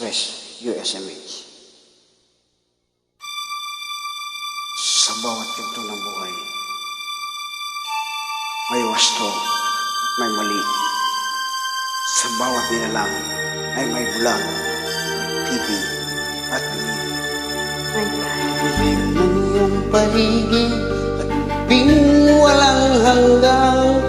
Stress USMH. Sa bawat yugto ng buhay, may wasto at may mali. Sa bawat nilalang ay may bulag, may pipi at bini. Ibig ng iyong paligid at ping walang hanggang.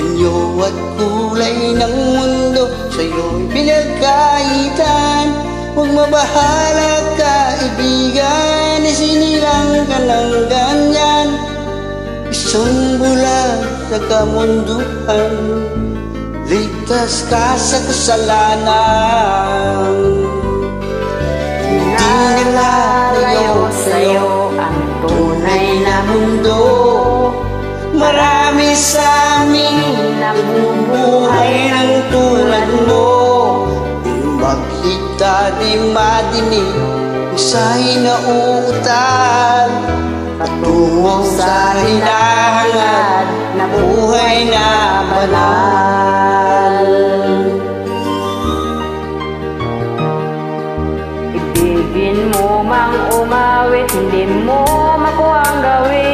Anyo at kulay ng mundo sa'yo'y pinagkaitan. Huwag mabahala kaibigan, isinilang ka ng ganyan. Isang bulag sa kamunduhan, ligtas ka sa kasalanan. Hindi nilalayo sa'yo ang tunay na mundo. Marami sa amin nabubuhay ng tulad mo. Di makita, di madinig, isa'y nauutal patungo sa hinahangad na buhay na banal. Ibigin mo mang umawit, hindi mo makuha ang gawin.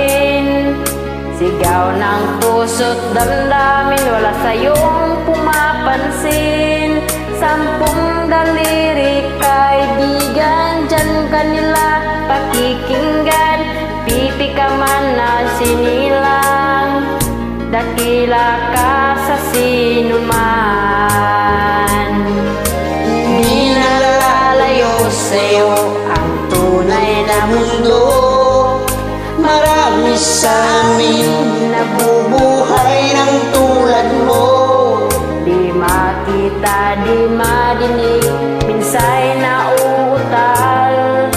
Sigaw ng puso't damdamin, wala sa'yong pumapansin. Sampung daliri kaibigan, dyan kanila pakikinggan. Pipi ka man na sinilang, dakila ka sa sinuman. Di nalalayo sa'yo ang tunay na mundo. Marami sa amin nabubuhay ng tulad mo. Di makita, di madinig, minsa'y nauutal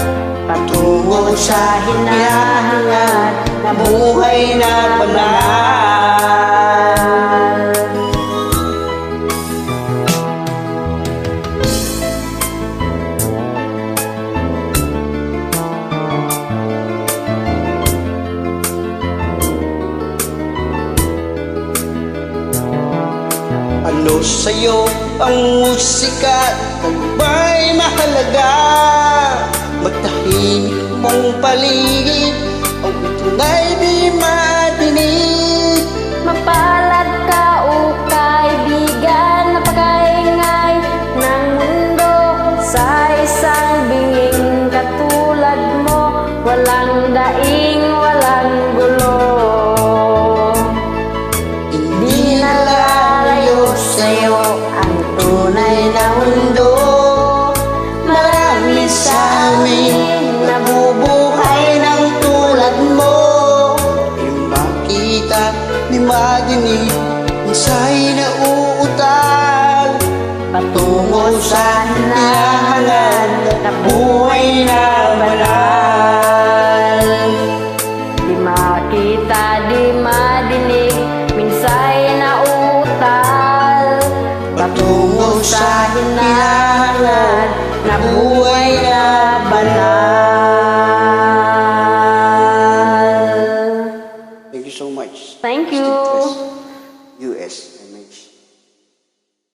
patungo sa hinahangad na buhay na banal. Ano sa'yo ang musika? Kung ba'y mahalaga, magtahimik mong paligid, ang tunay di madinig. Mapalad ka o kaibigan, napakaingay ng mundo. Sa isang binging katulad mo, walang daing, walang gulo. Hindi nalalayo sa'yo ang tunay na mundo. Marami sa amin nabubuhay ng tulad mo. Di makita, di madinig, minsa'y nauutal patungo sa hinahangad na buhay na banal. Di makita, di madinig, minsa'y nauutal patungo sa hinahangad na buhay na banal.